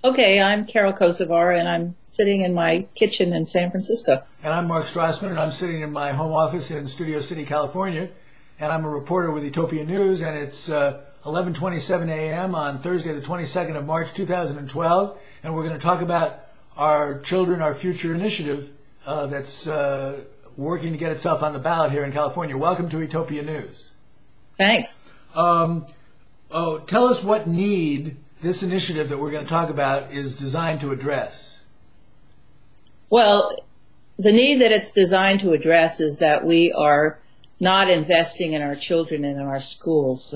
Okay, I'm Carol Kocivar, and I'm sitting in my kitchen in San Francisco. And I'm Mark Strassman, and I'm sitting in my home office in Studio City, California. And I'm a reporter with Utopia News, and it's 11:27 a.m. on Thursday, the 22nd of March, 2012. And we're going to talk about our Children, Our Future initiative that's working to get itself on the ballot here in California. Welcome to Utopia News. Thanks. Tell us what need this initiative that we're going to talk about is designed to address. Well, the need that it's designed to address is that we are not investing in our children and in our schools.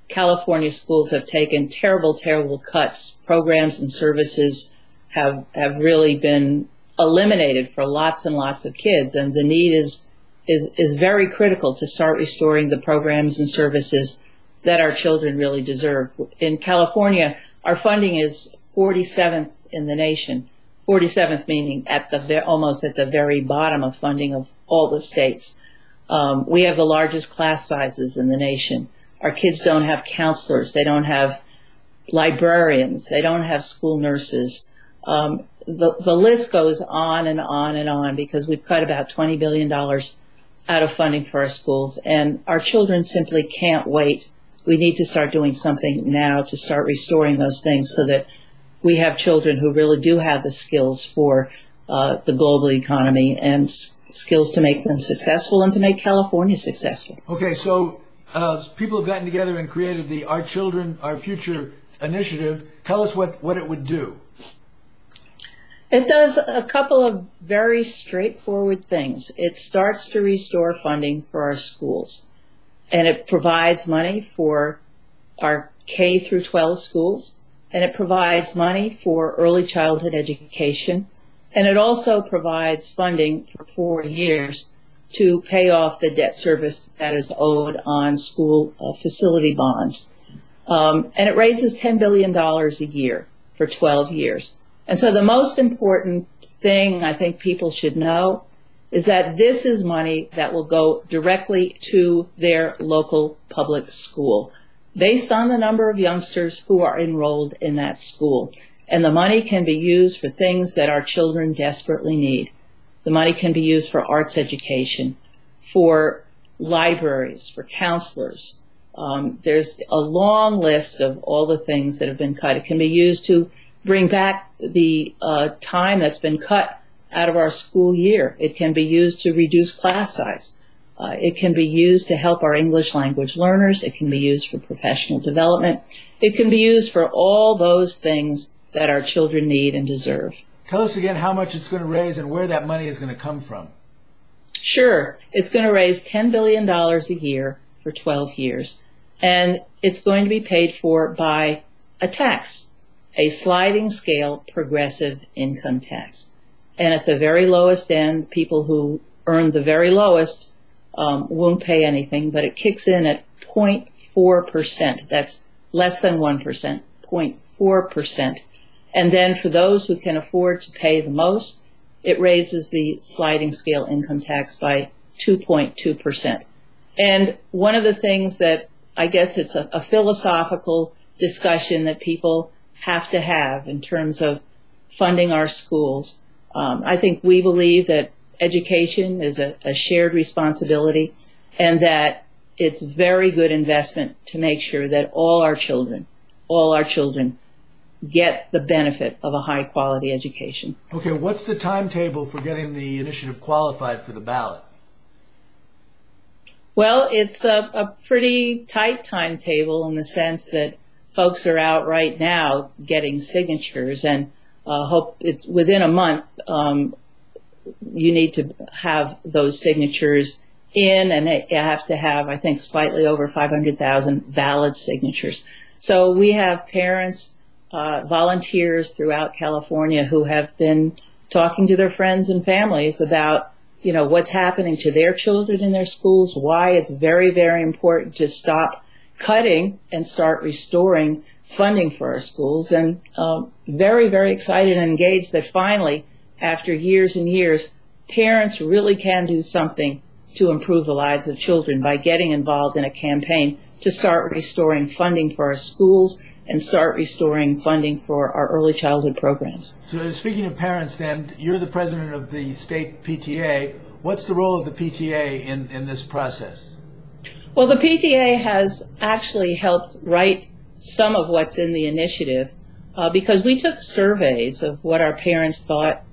California schools have taken terrible, terrible cuts. Programs and services have really been eliminated for lots and lots of kids, and the need is very critical to start restoring the programs and services that our children really deserve. In California, our funding is 47th in the nation. 47th meaning almost at the very bottom of funding of all the states. We have the largest class sizes in the nation. Our kids don't have counselors. They don't have librarians. They don't have school nurses. The list goes on and on and on because we've cut about $20 billion out of funding for our schools, and our children simply can't wait. We need to start doing something now to start restoring those things so that we have children who really do have the skills for the global economy and skills to make them successful and to make California successful. Okay, so people have gotten together and created the Our Children, Our Future initiative. Tell us what it would do. It does a couple of very straightforward things. It starts to restore funding for our schools, and it provides money for our K through 12 schools, and it provides money for early childhood education, and it also provides funding for 4 years to pay off the debt service that is owed on school facility bonds. And it raises $10 billion a year for 12 years. And so the most important thing I think people should know is that this is money that will go directly to their local public school based on the number of youngsters who are enrolled in that school. And the money can be used for things that our children desperately need. The money can be used for arts education, for libraries, for counselors. There's a long list of all the things that have been cut. It can be used to bring back the time that's been cut out of our school year. It can be used to reduce class size. It can be used to help our English language learners. It can be used for professional development. It can be used for all those things that our children need and deserve. Tell us again how much it's going to raise and where that money is going to come from. Sure. It's going to raise $10 billion a year for 12 years. And it's going to be paid for by a tax, a sliding scale progressive income tax. And at the very lowest end, people who earn the very lowest won't pay anything, but it kicks in at 0.4%. That's less than 1%, 0.4%. And then for those who can afford to pay the most, it raises the sliding scale income tax by 2.2%. And one of the things that I guess it's a philosophical discussion that people have to have in terms of funding our schools. I think we believe that education is a shared responsibility, and that it's very good investment to make sure that all our children get the benefit of a high quality education. Okay, what's the timetable for getting the initiative qualified for the ballot? Well, it's a pretty tight timetable in the sense that folks are out right now getting signatures, and hope it's within a month. You need to have those signatures in, and you have to have, I think, slightly over 500,000 valid signatures. So we have parents, volunteers throughout California who have been talking to their friends and families about, what's happening to their children in their schools, why it's very, very important to stop cutting and start restoring funding for our schools, and very, very excited and engaged that finally, after years and years, parents really can do something to improve the lives of children by getting involved in a campaign to start restoring funding for our schools and start restoring funding for our early childhood programs. So speaking of parents then, you're the president of the state PTA. What's the role of the PTA in this process? Well, the PTA has actually helped write some of what's in the initiative because we took surveys of what our parents thought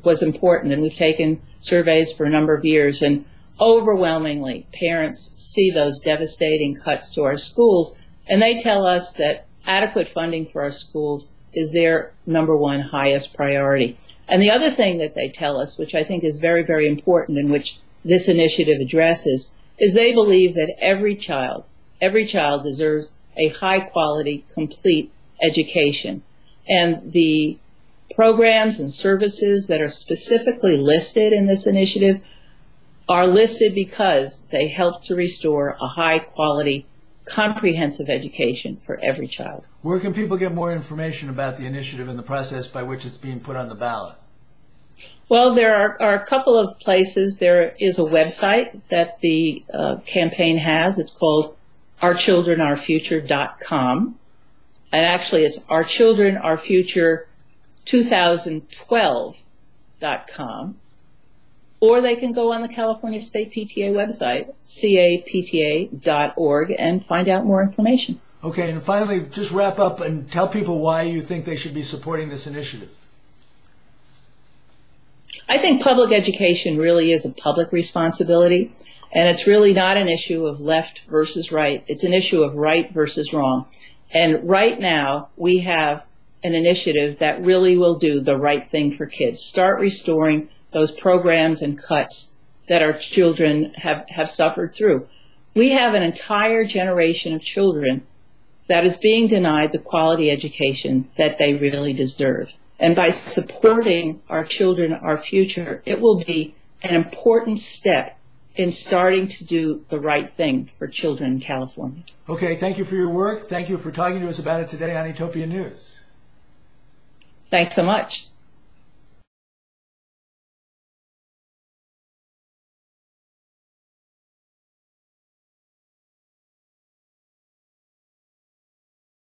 was important, and we've taken surveys for a number of years, and overwhelmingly parents see those devastating cuts to our schools, and they tell us that adequate funding for our schools is their number one highest priority. And the other thing that they tell us, which I think is very, very important and which this initiative addresses, is they believe that every child deserves a high quality, complete education. And the programs and services that are specifically listed in this initiative are listed because they help to restore a high quality, comprehensive education for every child. Where can people get more information about the initiative and the process by which it's being put on the ballot? Well, there are a couple of places. There is a website that the campaign has. It's called ourchildrenourfuture.com. And actually it's ourchildrenourfuture2012.com. Or they can go on the California State PTA website, capta.org, and find out more information. Okay, and finally, just wrap up and tell people why you think they should be supporting this initiative. I think public education really is a public responsibility, and it's really not an issue of left versus right. It's an issue of right versus wrong. And right now, we have an initiative that really will do the right thing for kids. Start restoring those programs and cuts that our children have suffered through. We have an entire generation of children that is being denied the quality education that they really deserve. And by supporting our children, our future, it will be an important step in starting to do the right thing for children in California. Okay, thank you for your work. Thank you for talking to us about it today on Utopia News. Thanks so much.